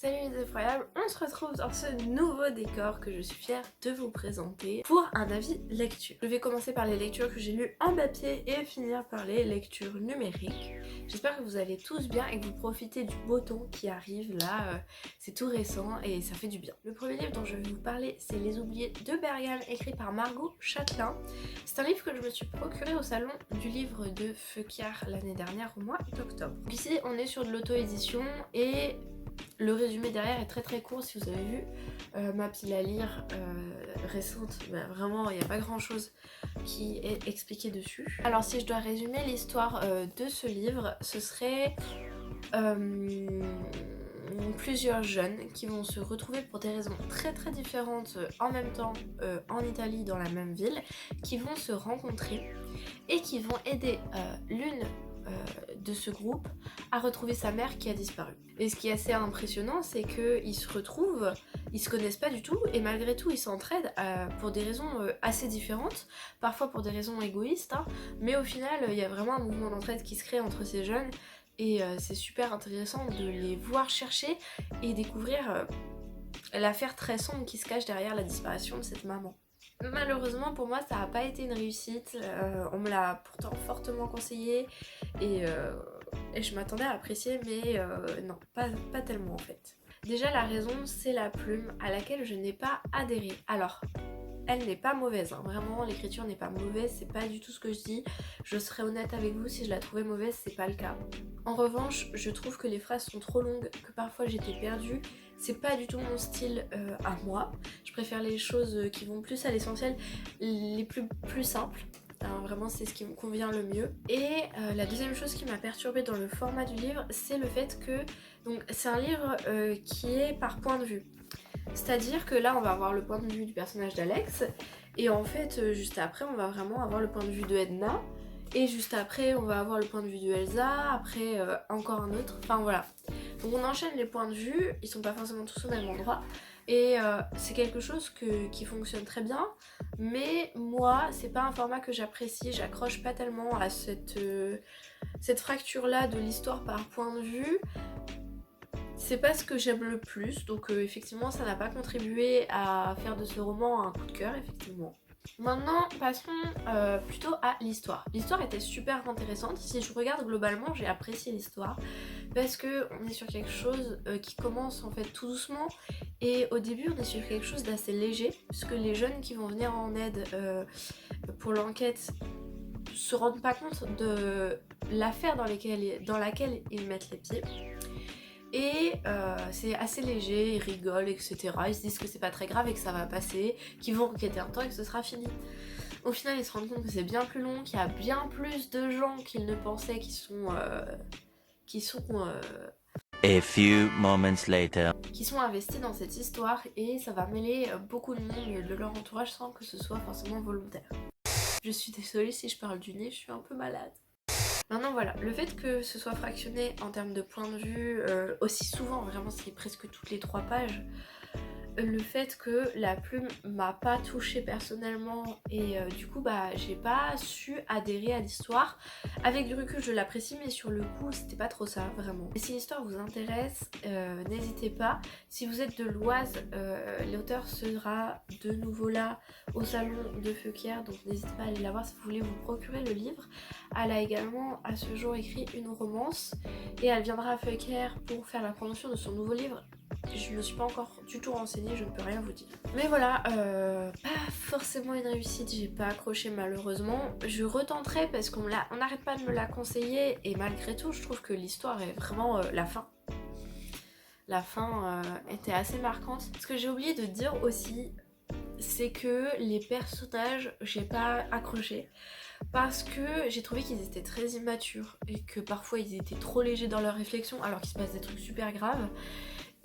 Salut les effroyables, on se retrouve dans ce nouveau décor que je suis fière de vous présenter pour un avis lecture. Je vais commencer par les lectures que j'ai lues en papier et finir par les lectures numériques. J'espère que vous allez tous bien et que vous profitez du beau temps qui arrive là, c'est tout récent et ça fait du bien. Le premier livre dont je vais vous parler, c'est Les Oubliés de Bergame, écrit par Margot Châtelain. C'est un livre que je me suis procuré au salon du livre de Feuquières l'année dernière au mois d'octobre. Ici on est sur de l'auto-édition et le résumé derrière est très court. Si vous avez vu ma pile à lire récente, bah, vraiment il n'y a pas grand chose qui est expliqué dessus. Alors si je dois résumer l'histoire de ce livre, ce serait plusieurs jeunes qui vont se retrouver pour des raisons très différentes en même temps en Italie dans la même ville, qui vont se rencontrer et qui vont aider l'une de ce groupe à retrouver sa mère qui a disparu. Et ce qui est assez impressionnant, c'est qu'ils se retrouvent, ils se connaissent pas du tout et malgré tout ils s'entraident pour des raisons assez différentes, parfois pour des raisons égoïstes, hein, mais au final il y a vraiment un mouvement d'entraide qui se crée entre ces jeunes et c'est super intéressant de les voir chercher et découvrir l'affaire très sombre qui se cache derrière la disparition de cette maman. Malheureusement pour moi ça n'a pas été une réussite, on me l'a pourtant fortement conseillé et je m'attendais à apprécier mais non, pas tellement en fait. Déjà la raison c'est la plume à laquelle je n'ai pas adhéré. Alors elle n'est pas mauvaise, hein. Vraiment l'écriture n'est pas mauvaise, c'est pas du tout ce que je dis. Je serais honnête avec vous, si je la trouvais mauvaise c'est pas le cas. En revanche je trouve que les phrases sont trop longues, que parfois j'étais perdue. C'est pas du tout mon style à moi. Je préfère les choses qui vont plus à l'essentiel, les plus simples. Alors vraiment c'est ce qui me convient le mieux. Et la deuxième chose qui m'a perturbée dans le format du livre, c'est le fait que c'est un livre qui est par point de vue. C'est-à-dire que là on va avoir le point de vue du personnage d'Alex et en fait juste après on va vraiment avoir le point de vue de Edna et juste après on va avoir le point de vue de Elsa, après encore un autre, enfin voilà. Donc on enchaîne les points de vue, ils sont pas forcément tous au même endroit et c'est quelque chose qui fonctionne très bien, mais moi c'est pas un format que j'apprécie, j'accroche pas tellement à cette fracture là de l'histoire par point de vue. C'est pas ce que j'aime le plus, donc effectivement ça n'a pas contribué à faire de ce roman un coup de cœur, effectivement. Maintenant passons plutôt à l'histoire. L'histoire était super intéressante, si je regarde globalement j'ai apprécié l'histoire parce que on est sur quelque chose qui commence en fait tout doucement et au début on est sur quelque chose d'assez léger puisque les jeunes qui vont venir en aide pour l'enquête se rendent pas compte de l'affaire dans laquelle ils mettent les pieds. Et c'est assez léger, ils rigolent, etc. Ils se disent que c'est pas très grave et que ça va passer, qu'ils vont enquêter un temps et que ce sera fini. Au final, ils se rendent compte que c'est bien plus long, qu'il y a bien plus de gens qu'ils ne pensaient qui sont investis dans cette histoire et ça va mêler beaucoup de monde de leur entourage sans que ce soit forcément volontaire. Je suis désolée si je parle du nez, je suis un peu malade. Maintenant voilà, le fait que ce soit fractionné en termes de point de vue aussi souvent, vraiment c'est presque toutes les 3 pages, le fait que la plume m'a pas touchée personnellement et du coup bah j'ai pas su adhérer à l'histoire. Avec du recul je l'apprécie mais sur le coup c'était pas trop ça vraiment. Et si l'histoire vous intéresse, n'hésitez pas. Si vous êtes de l'Oise, l'auteur sera de nouveau là au salon de Feuquières, donc n'hésitez pas à aller la voir si vous voulez vous procurer le livre. Elle a également à ce jour écrit une romance et elle viendra à Feuquières pour faire la promotion de son nouveau livre. Je ne me suis pas encore du tout renseignée, je ne peux rien vous dire. Mais voilà, pas forcément une réussite, j'ai pas accroché malheureusement. Je retenterai parce qu'on n'arrête pas de me la conseiller et malgré tout je trouve que l'histoire est vraiment la fin. La fin était assez marquante. Ce que j'ai oublié de dire aussi, c'est que les personnages, j'ai pas accroché parce que j'ai trouvé qu'ils étaient très immatures et que parfois ils étaient trop légers dans leurs réflexions alors qu'il se passe des trucs super graves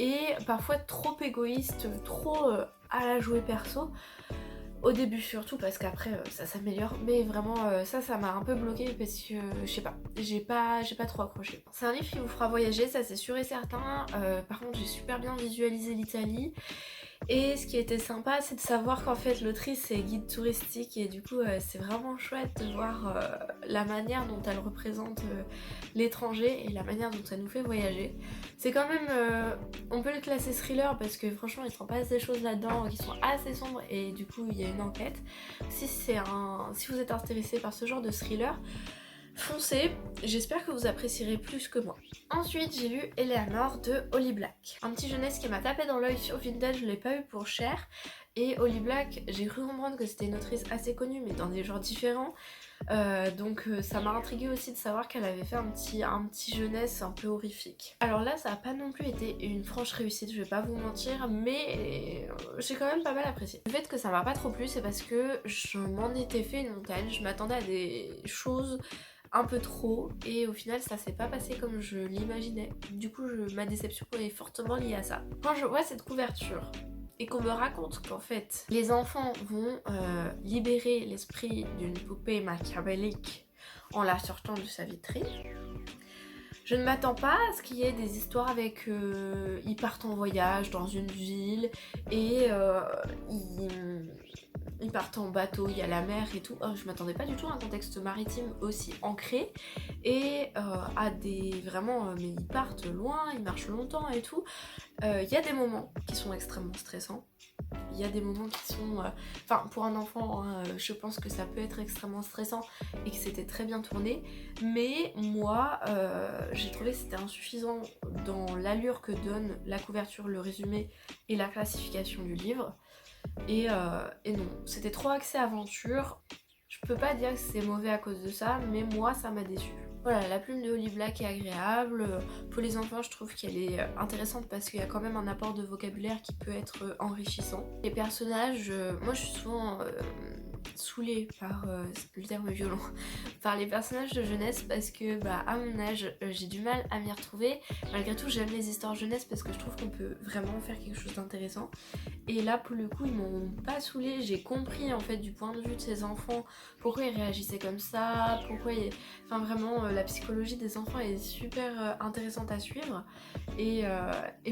et parfois trop égoïstes, trop à la jouer perso. Au début surtout parce qu'après ça s'améliore, mais vraiment ça m'a un peu bloqué parce que je sais pas, j'ai pas trop accroché. C'est un livre qui vous fera voyager, ça c'est sûr et certain. Par contre j'ai super bien visualisé l'Italie Et ce qui était sympa, c'est de savoir qu'en fait l'autrice est guide touristique et du coup c'est vraiment chouette de voir la manière dont elle représente l'étranger et la manière dont elle nous fait voyager. C'est quand même, on peut le classer thriller parce que franchement il se passe des choses là-dedans qui sont assez sombres et du coup il y a une enquête. Si vous êtes intéressé par ce genre de thriller, foncez, j'espère que vous apprécierez plus que moi. Ensuite, j'ai lu Eleanor de Holly Black. Un petit jeunesse qui m'a tapé dans l'œil sur Vinted, je l'ai pas eu pour cher. Et Holly Black, j'ai cru comprendre que c'était une autrice assez connue, mais dans des genres différents. Donc ça m'a intriguée aussi de savoir qu'elle avait fait un petit jeunesse un peu horrifique. Alors là, ça a pas non plus été une franche réussite, je vais pas vous mentir, mais j'ai quand même pas mal apprécié. Le fait que ça m'a pas trop plu, c'est parce que je m'en étais fait une montagne, je m'attendais à des choses un peu trop et au final ça s'est pas passé comme je l'imaginais. Du coup ma déception est fortement liée à ça. Quand je vois cette couverture et qu'on me raconte qu'en fait les enfants vont libérer l'esprit d'une poupée machiavélique en la sortant de sa vitrine, je ne m'attends pas à ce qu'il y ait des histoires avec ils partent en voyage dans une ville et ils partent en bateau, il y a la mer et tout. Je m'attendais pas du tout à un contexte maritime aussi ancré et à des vraiment mais ils partent loin, ils marchent longtemps et tout. Il y a des moments qui sont extrêmement stressants. Il y a des moments qui sont... Enfin, pour un enfant, hein, je pense que ça peut être extrêmement stressant et que c'était très bien tourné. Mais moi, j'ai trouvé que c'était insuffisant dans l'allure que donne la couverture, le résumé et la classification du livre. Et non, c'était trop axé aventure. Je peux pas dire que c'est mauvais à cause de ça, mais moi, ça m'a déçue. Voilà, la plume de Holly Black est agréable. Pour les enfants, je trouve qu'elle est intéressante parce qu'il y a quand même un apport de vocabulaire qui peut être enrichissant. Les personnages, moi je suis souvent saoulée par le terme violent, par les personnages de jeunesse parce que à mon âge, j'ai du mal à m'y retrouver. Malgré tout, j'aime les histoires jeunesse parce que je trouve qu'on peut vraiment faire quelque chose d'intéressant. Et là, pour le coup, ils m'ont pas saoulée. J'ai compris en fait du point de vue de ces enfants pourquoi ils réagissaient comme ça, enfin vraiment la psychologie des enfants est super intéressante à suivre et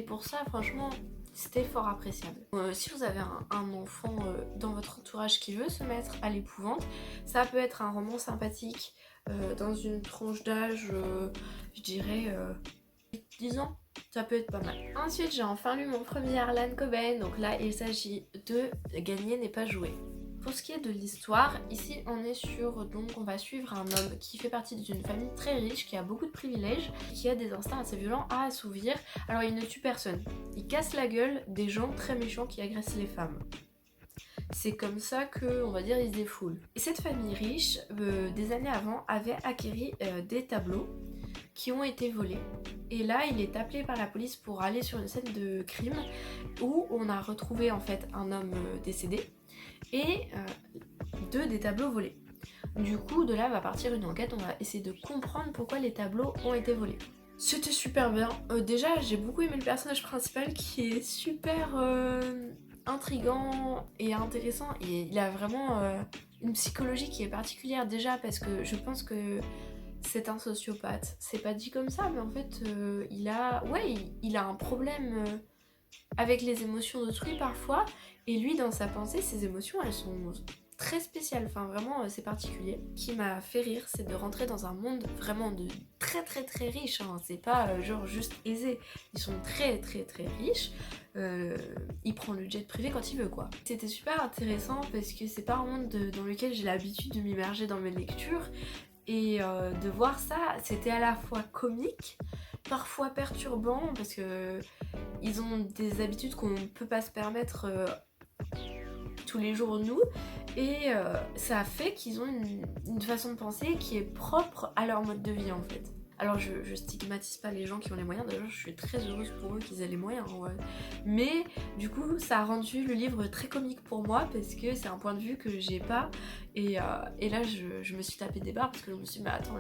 pour ça franchement c'était fort appréciable. Si vous avez un enfant dans votre entourage qui veut se mettre à l'épouvante, ça peut être un roman sympathique dans une tranche d'âge, je dirais 10 ans. Ça peut être pas mal. Ensuite, j'ai enfin lu mon premier Harlan Coben, donc là il s'agit de Gagner n'est pas joué. Pour ce qui est de l'histoire, ici on va suivre un homme qui fait partie d'une famille très riche, qui a beaucoup de privilèges, qui a des instincts assez violents à assouvir. Alors il ne tue personne, il casse la gueule des gens très méchants qui agressent les femmes. C'est comme ça que, on va dire, il se défoule. Et cette famille riche, des années avant, avait acquéri des tableaux qui ont été volés. Et là, il est appelé par la police pour aller sur une scène de crime où on a retrouvé en fait un homme décédé et deux des tableaux volés. Du coup, de là va partir une enquête, on va essayer de comprendre pourquoi les tableaux ont été volés. C'était super bien. Déjà, j'ai beaucoup aimé le personnage principal qui est super intriguant et intéressant. Et il a vraiment une psychologie qui est particulière déjà parce que je pense que c'est un sociopathe. C'est pas dit comme ça, mais en fait, il a un problème avec les émotions d'autrui parfois. Et lui, dans sa pensée, ses émotions, elles sont très spéciales. Enfin, vraiment, c'est particulier. Ce qui m'a fait rire, c'est de rentrer dans un monde vraiment de très très très riche. Hein. C'est pas genre juste aisé. Ils sont très très très riches. Il prend le jet privé quand il veut, quoi. C'était super intéressant parce que c'est pas un monde dans lequel j'ai l'habitude de m'immerger dans mes lectures. Et de voir ça, c'était à la fois comique, parfois perturbant, parce que ils ont des habitudes qu'on ne peut pas se permettre tous les jours nous, et ça a fait qu'ils ont une façon de penser qui est propre à leur mode de vie en fait. Alors je stigmatise pas les gens qui ont les moyens, d'ailleurs je suis très heureuse pour eux qu'ils aient les moyens, ouais. Mais du coup ça a rendu le livre très comique pour moi parce que c'est un point de vue que j'ai pas et là je me suis tapé des barres parce que je me suis dit mais attends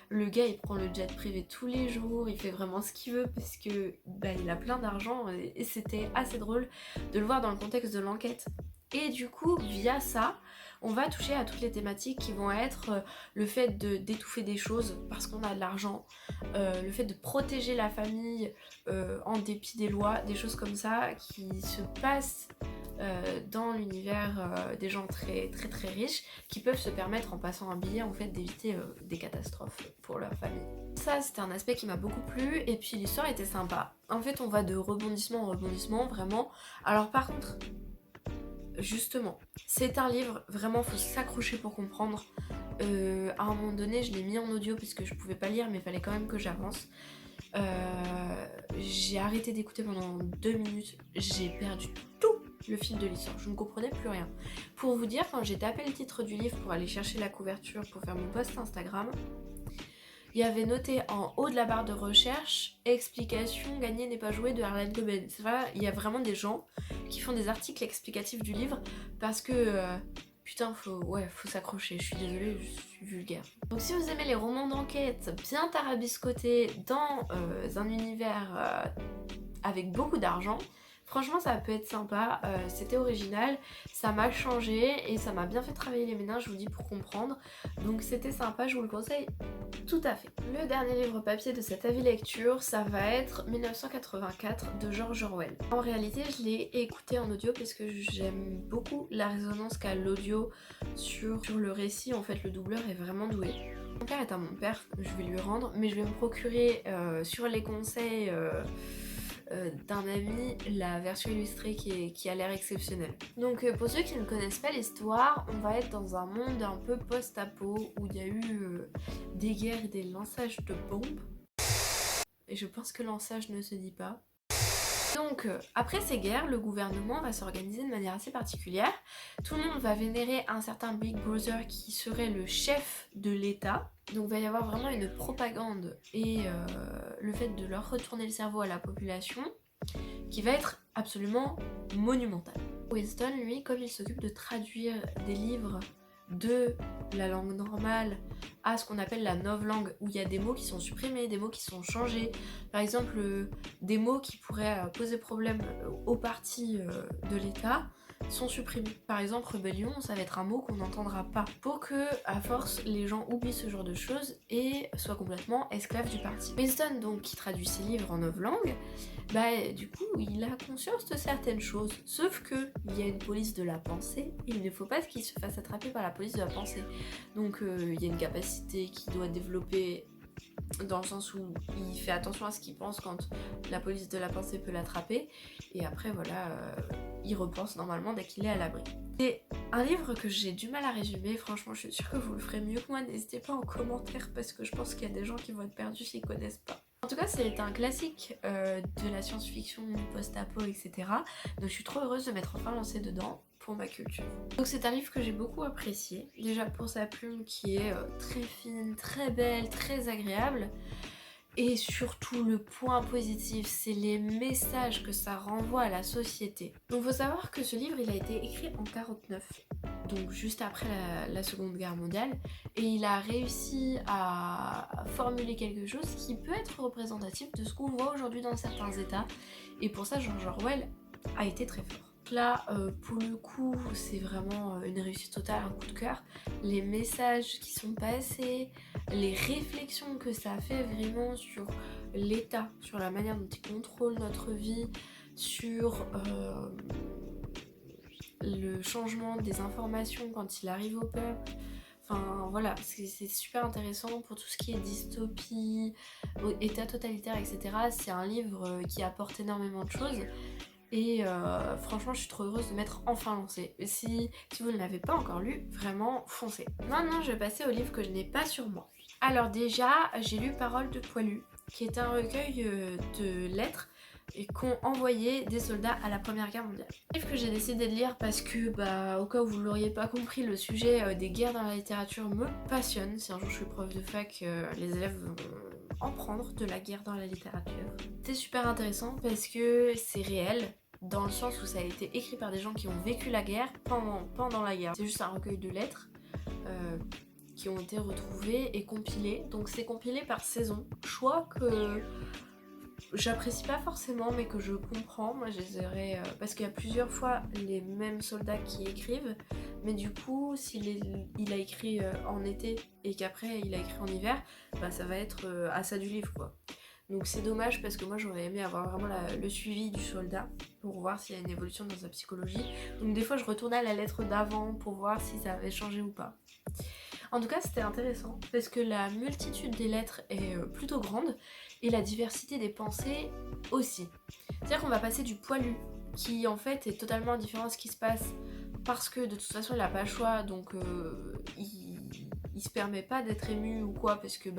le gars il prend le jet privé tous les jours, il fait vraiment ce qu'il veut parce que il a plein d'argent et c'était assez drôle de le voir dans le contexte de l'enquête. Et du coup, via ça, On va toucher à toutes les thématiques qui vont être le fait d'étouffer des choses parce qu'on a de l'argent, le fait de protéger la famille en dépit des lois, des choses comme ça qui se passent dans l'univers des gens très très très riches qui peuvent se permettre en passant un billet en fait d'éviter des catastrophes pour leur famille. Ça c'était un aspect qui m'a beaucoup plu et puis l'histoire était sympa. En fait on va de rebondissement en rebondissement vraiment. Alors par contre justement c'est un livre vraiment faut s'accrocher pour comprendre. À un moment donné je l'ai mis en audio puisque je pouvais pas lire mais il fallait quand même que j'avance. J'ai arrêté d'écouter pendant 2 minutes, j'ai perdu tout le fil de l'histoire, je ne comprenais plus rien. Pour vous dire, quand j'ai tapé le titre du livre pour aller chercher la couverture pour faire mon post Instagram, il y avait noté en haut de la barre de recherche « Explication, gagner n'est pas jouer » de Harlan Coben. C'est vrai, il y a vraiment des gens qui font des articles explicatifs du livre parce que... putain, faut s'accrocher, je suis désolée, je suis vulgaire. Donc si vous aimez les romans d'enquête bien tarabiscotés dans un univers avec beaucoup d'argent, franchement ça peut être sympa, c'était original, ça m'a changé et ça m'a bien fait travailler les méninges, je vous dis, pour comprendre. Donc c'était sympa, je vous le conseille tout à fait. Le dernier livre papier de cette avis lecture, ça va être 1984 de George Orwell. En réalité je l'ai écouté en audio parce que j'aime beaucoup la résonance qu'a l'audio sur le récit. En fait le doubleur est vraiment doué. Mon père est à mon père, je vais lui rendre, mais je vais me procurer sur les conseils d'un ami la version illustrée qui a l'air exceptionnelle. Donc pour ceux qui ne connaissent pas l'histoire, on va être dans un monde un peu post-apo où il y a eu des guerres et des lançages de bombes. Et je pense que lançage ne se dit pas. Donc après ces guerres, le gouvernement va s'organiser de manière assez particulière. Tout le monde va vénérer un certain Big Brother qui serait le chef de l'État. Donc il va y avoir vraiment une propagande et le fait de leur retourner le cerveau à la population qui va être absolument monumental. Winston, lui, comme il s'occupe de traduire des livres de la langue normale à ce qu'on appelle la novlangue, où il y a des mots qui sont supprimés, des mots qui sont changés, par exemple des mots qui pourraient poser problème aux partis de l'État sont supprimés. Par exemple rébellion, ça va être un mot qu'on n'entendra pas, pour que à force les gens oublient ce genre de choses et soient complètement esclaves du parti. Winston donc qui traduit ses livres en novlangue, du coup il a conscience de certaines choses, sauf que il y a une police de la pensée, il ne faut pas qu'il se fasse attraper par la police de la pensée. Donc il y a une capacité qu'il doit développer dans le sens où il fait attention à ce qu'il pense quand la police de la pensée peut l'attraper, et après voilà, il repense normalement dès qu'il est à l'abri. C'est un livre que j'ai du mal à résumer, franchement je suis sûre que vous le ferez mieux que moi, n'hésitez pas en commentaire parce que je pense qu'il y a des gens qui vont être perdus s'ils connaissent pas. En tout cas c'est un classique de la science-fiction, post-apo, etc. Donc je suis trop heureuse de m'être enfin lancée dedans pour ma culture. Donc c'est un livre que j'ai beaucoup apprécié, déjà pour sa plume qui est très fine, très belle, très agréable, et surtout le point positif, c'est les messages que ça renvoie à la société. Donc faut savoir que ce livre il a été écrit en 49, donc juste après la Seconde Guerre mondiale, et il a réussi à formuler quelque chose qui peut être représentatif de ce qu'on voit aujourd'hui dans certains états, et pour ça George Orwell a été très fort. Là, pour le coup, c'est vraiment une réussite totale, un coup de cœur. Les messages qui sont passés, les réflexions que ça a fait vraiment sur l'État, sur la manière dont il contrôle notre vie, sur le changement des informations quand il arrive au peuple. Enfin voilà, c'est super intéressant pour tout ce qui est dystopie, état totalitaire, etc. C'est un livre qui apporte énormément de choses. Et franchement je suis trop heureuse de m'être enfin lancée. Si vous ne l'avez pas encore lu, vraiment foncez. Maintenant je vais passer au livre que je n'ai pas sur moi. Alors déjà j'ai lu Paroles de poilu, qui est un recueil de lettres et qu'ont envoyé des soldats à la Première Guerre mondiale. Un livre que j'ai décidé de lire parce que, au cas où vous ne l'auriez pas compris, le sujet des guerres dans la littérature me passionne. Si un jour je suis prof de fac, les élèves vont en prendre de la guerre dans la littérature. C'est super intéressant parce que c'est réel, dans le sens où ça a été écrit par des gens qui ont vécu la guerre pendant la guerre. C'est juste un recueil de lettres qui ont été retrouvées et compilées. Donc c'est compilé par saison. Choix que j'apprécie pas forcément mais que je comprends. Moi j'essaierai parce qu'il y a plusieurs fois les mêmes soldats qui écrivent, mais du coup il a écrit en été et qu'après il a écrit en hiver, bah ça va être à ça du livre quoi. Donc c'est dommage parce que moi j'aurais aimé avoir vraiment le suivi du soldat pour voir s'il y a une évolution dans sa psychologie. Donc des fois je retournais à la lettre d'avant pour voir si ça avait changé ou pas. En tout cas, c'était intéressant parce que la multitude des lettres est plutôt grande et la diversité des pensées aussi. C'est-à-dire qu'on va passer du poilu, qui en fait est totalement indifférent à ce qui se passe parce que de toute façon il n'a pas le choix, donc il se permet pas d'être ému ou quoi, parce que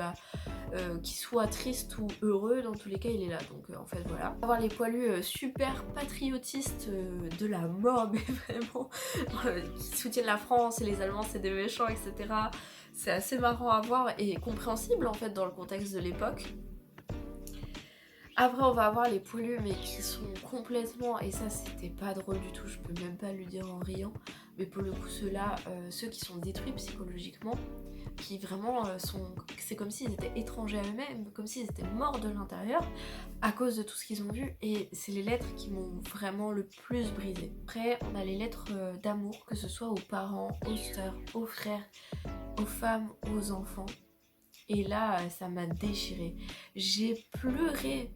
qu'il soit triste ou heureux, dans tous les cas il est là, donc en fait voilà. Avoir les poilus super patriotistes de la mort, mais vraiment qui soutiennent la France et les Allemands c'est des méchants, etc. C'est assez marrant à voir et compréhensible en fait dans le contexte de l'époque. Après on va avoir les poilus mais qui sont complètement, et ça c'était pas drôle du tout, je peux même pas lui dire en riant, mais pour le coup ceux-là, ceux qui sont détruits psychologiquement, qui vraiment c'est comme s'ils étaient étrangers à eux-mêmes, comme s'ils étaient morts de l'intérieur à cause de tout ce qu'ils ont vu, et c'est les lettres qui m'ont vraiment le plus brisé. Après on a les lettres d'amour, que ce soit aux parents, aux sœurs, aux frères, aux femmes, aux enfants, et là ça m'a déchirée. J'ai pleuré.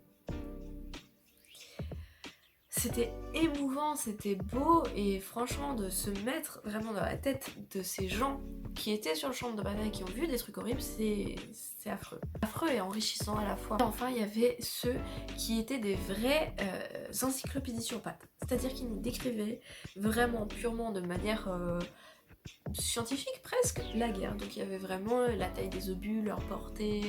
C'était émouvant, c'était beau, et franchement de se mettre vraiment dans la tête de ces gens qui étaient sur le champ de bataille, qui ont vu des trucs horribles, c'est affreux. Affreux et enrichissant à la fois. Et enfin il y avait ceux qui étaient des vrais encyclopédies sur pattes, c'est-à-dire qu'ils nous décrivaient vraiment purement de manière scientifique presque la guerre. Donc il y avait vraiment la taille des obus, leur portée,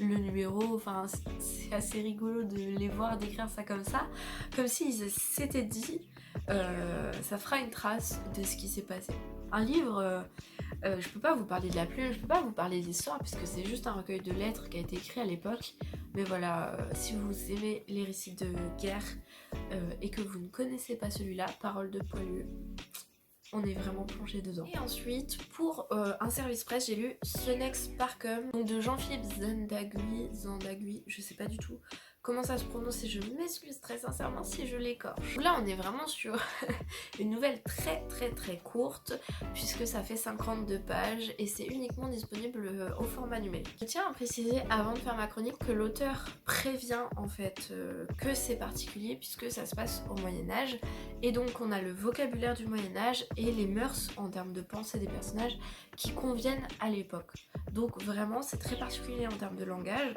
le numéro, enfin c'est assez rigolo de les voir décrire ça, comme s'ils s'étaient dit ça fera une trace de ce qui s'est passé. Un livre, je peux pas vous parler de la plume, je peux pas vous parler d'histoire puisque c'est juste un recueil de lettres qui a été écrit à l'époque, mais voilà, si vous aimez les récits de guerre et que vous ne connaissez pas celui-là, Paroles de poilu, on est vraiment plongé dedans. Et ensuite, pour un service presse, j'ai lu Senex Parcum, donc de Jean-Philippe Zandagui, je sais pas du tout comment ça se prononce et je m'excuse très sincèrement si je l'écorche. Là on est vraiment sur une nouvelle très courte puisque ça fait 52 pages et c'est uniquement disponible au format numérique. Je tiens à préciser avant de faire ma chronique que l'auteur prévient en fait que c'est particulier puisque ça se passe au Moyen-Âge, et donc on a le vocabulaire du Moyen-Âge et les mœurs en termes de pensée des personnages qui conviennent à l'époque. Donc vraiment c'est très particulier en termes de langage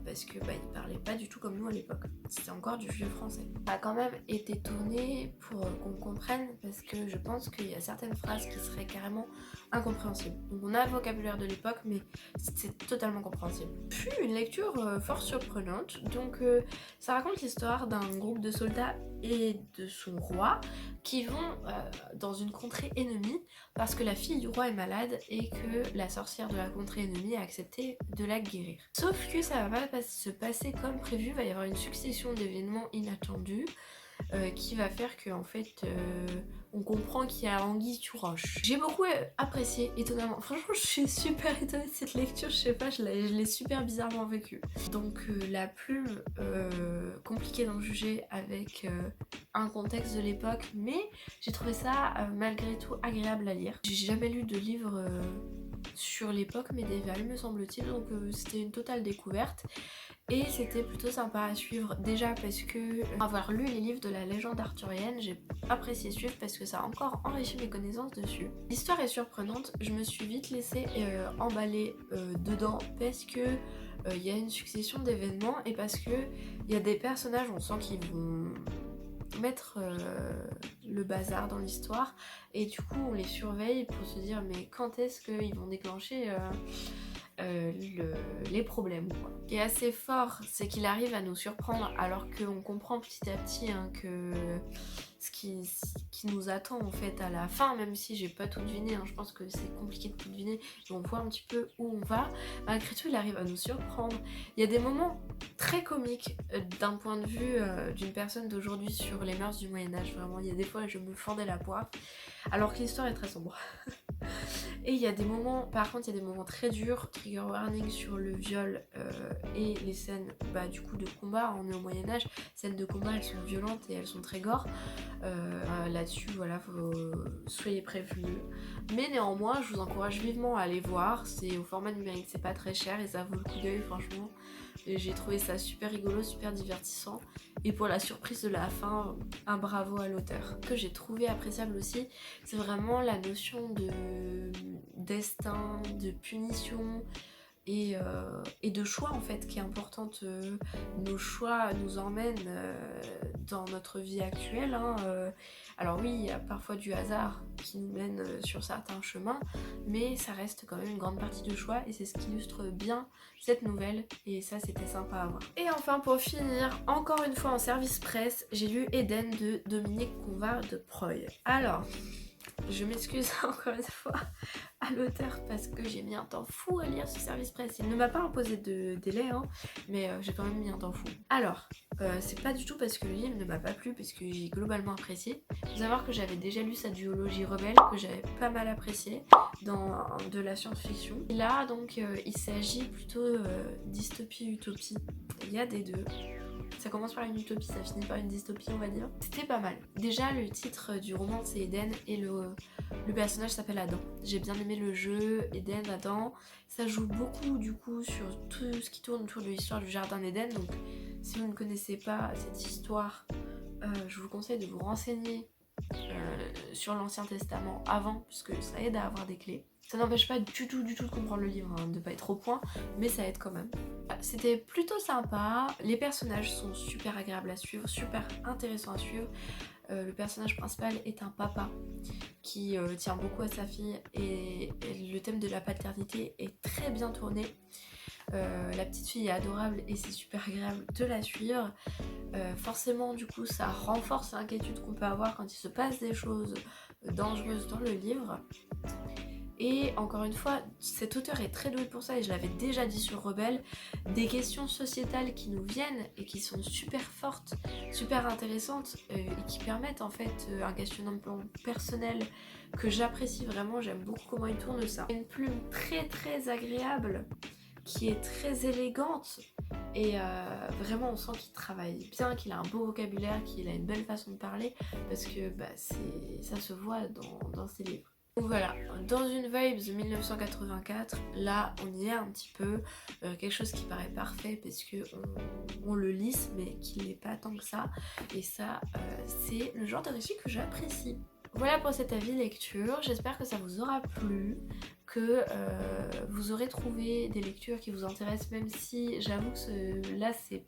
parce que ils parlaient pas du tout comme nous à l'époque, c'était encore du vieux français. Ça a quand même été tourné pour qu'on comprenne, parce que je pense qu'il y a certaines phrases qui seraient carrément incompréhensibles. Donc on a le vocabulaire de l'époque mais c'est totalement compréhensible. Puis une lecture fort surprenante, donc ça raconte l'histoire d'un groupe de soldats et de son roi qui vont dans une contrée ennemie parce que la fille du roi est malade et que la sorcière de la contrée ennemie a accepté de la guérir. Sauf que ça va pas se passer comme prévu, il va y avoir une succession d'événements inattendus qui va faire que en fait on comprend qu'il y a anguille sous roche. J'ai beaucoup apprécié, étonnamment. Franchement je suis super étonnée de cette lecture, je sais pas, je l'ai super bizarrement vécue. Donc la plume, compliquée d'en juger avec un contexte de l'époque, mais j'ai trouvé ça malgré tout agréable à lire. J'ai jamais lu de livre sur l'époque médiévale me semble-t-il, donc c'était une totale découverte. Et c'était plutôt sympa à suivre, déjà parce que avoir lu les livres de la légende arthurienne, j'ai apprécié suivre parce que ça a encore enrichi mes connaissances dessus. L'histoire est surprenante, je me suis vite laissée emballer dedans parce que il y a une succession d'événements et parce que il y a des personnages, on sent qu'ils vont mettre le bazar dans l'histoire et du coup on les surveille pour se dire mais quand est-ce qu'ils vont déclencher les problèmes quoi. Ce qui est assez fort, c'est qu'il arrive à nous surprendre alors qu'on comprend petit à petit que ce qui nous attend en fait à la fin, même si j'ai pas tout deviné, je pense que c'est compliqué de tout deviner et on voit un petit peu où on va. Malgré tout il arrive à nous surprendre. Il y a des moments très comiques d'un point de vue d'une personne d'aujourd'hui sur les mœurs du Moyen-Âge, vraiment il y a des fois je me fendais la poire. alors que l'histoire est très sombre. Et il y a des moments, par contre il y a des moments très durs, trigger warning sur le viol et les scènes du coup de combat. On est au Moyen-Âge, scènes de combat elles sont violentes et elles sont très gore. Là-dessus voilà, soyez prévenus. Mais néanmoins je vous encourage vivement à aller voir, c'est au format numérique, c'est pas très cher et ça vaut le coup d'œil franchement. Et j'ai trouvé ça super rigolo, super divertissant. Et pour la surprise de la fin, un bravo à l'auteur. Ce que j'ai trouvé appréciable aussi, c'est vraiment la notion de destin, de punition et de choix en fait qui est importante. Nos choix nous emmènent dans notre vie actuelle. Alors oui, il y a parfois du hasard qui nous mène sur certains chemins, mais ça reste quand même une grande partie de choix et c'est ce qui illustre bien cette nouvelle et ça c'était sympa à voir. Et enfin pour finir, encore une fois en service presse, j'ai lu Eden de Dominique Convard de Preuil. Alors, je m'excuse encore une fois à l'auteur parce que j'ai mis un temps fou à lire ce service presse. Il ne m'a pas imposé de délai, mais j'ai quand même mis un temps fou. Alors, c'est pas du tout parce que le livre ne m'a pas plu, parce que j'ai globalement apprécié. Il faut savoir que j'avais déjà lu sa duologie Rebelle, que j'avais pas mal apprécié dans de la science-fiction. Et là, donc, il s'agit plutôt dystopie-utopie. Il y a des deux. Ça commence par une utopie, ça finit par une dystopie on va dire. C'était pas mal. Déjà le titre du roman c'est Eden et le personnage s'appelle Adam. J'ai bien aimé le jeu, Eden, Adam. Ça joue beaucoup du coup sur tout ce qui tourne autour de l'histoire du jardin d'Eden. Donc si vous ne connaissez pas cette histoire, je vous conseille de vous renseigner sur l'Ancien Testament avant, puisque ça aide à avoir des clés. Ça n'empêche pas du tout de comprendre le livre, de pas être au point, mais ça aide quand même. C'était plutôt sympa, les personnages sont super agréables à suivre, super intéressants à suivre. Le personnage principal est un papa qui tient beaucoup à sa fille et le thème de la paternité est très bien tourné. La petite fille est adorable et c'est super agréable de la suivre. Forcément du coup ça renforce l'inquiétude qu'on peut avoir quand il se passe des choses dangereuses dans le livre. Et encore une fois, cet auteur est très doué pour ça et je l'avais déjà dit sur Rebelle, des questions sociétales qui nous viennent et qui sont super fortes, super intéressantes et qui permettent en fait un questionnement personnel que j'apprécie vraiment, j'aime beaucoup comment il tourne ça. Une plume très agréable qui est très élégante et vraiment on sent qu'il travaille bien, qu'il a un beau vocabulaire, qu'il a une belle façon de parler parce que ça se voit dans ses livres. Donc voilà, dans une vibe de 1984, là on y est un petit peu, quelque chose qui paraît parfait parce que on le lisse mais qui n'est pas tant que ça, et ça c'est le genre de récit que j'apprécie. Voilà pour cet avis lecture, j'espère que ça vous aura plu, que vous aurez trouvé des lectures qui vous intéressent, même si j'avoue que là c'est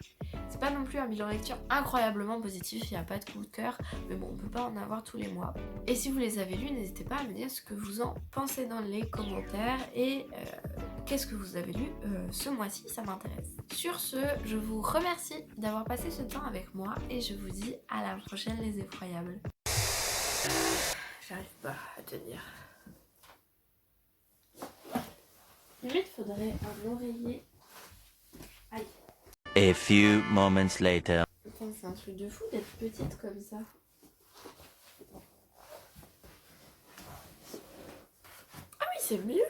pas non plus un bilan lecture incroyablement positif, il n'y a pas de coup de cœur, mais bon on peut pas en avoir tous les mois. Et si vous les avez lus, n'hésitez pas à me dire ce que vous en pensez dans les commentaires et qu'est-ce que vous avez lu ce mois-ci, ça m'intéresse. Sur ce, je vous remercie d'avoir passé ce temps avec moi et je vous dis à la prochaine les effroyables. J'arrive pas à tenir. Limite, faudrait un oreiller. Aïe. A few moments later. Putain, c'est un truc de fou d'être petite comme ça. Ah oui, c'est mieux.